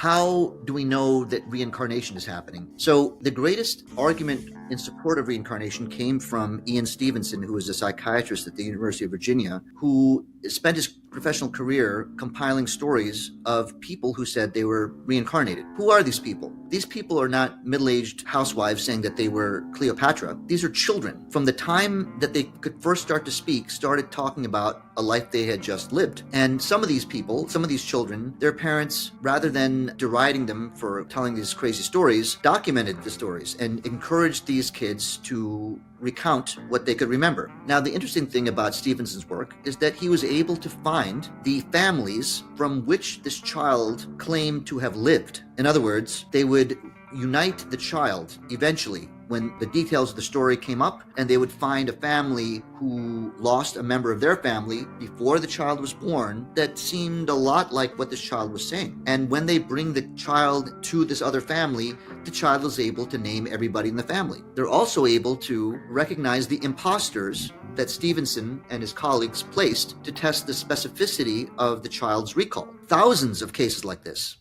how do we know that reincarnation is happening? So the greatest argument in support of reincarnation came from Ian Stevenson, who was a psychiatrist at the University of Virginia, who spent his professional career compiling stories of people who said they were reincarnated. Who are these people? These people are not middle-aged housewives saying that they were Cleopatra. These are children. From the time that they could first start to speak, started talking about a life they had just lived. And some of these people, some of these children, their parents, rather than deriding them for telling these crazy stories, documented the stories and encouraged these kids to recount what they could remember. Now, the interesting thing about Stevenson's work is that he was able to find the families from which this child claimed to have lived. In other words, they would unite the child eventually when the details of the story came up, and they would find a family who lost a member of their family before the child was born that seemed a lot like what this child was saying. And when they bring the child to this other family, the child is able to name everybody in the family. They're also able to recognize the imposters that Stevenson and his colleagues placed to test the specificity of the child's recall. Thousands of cases like this.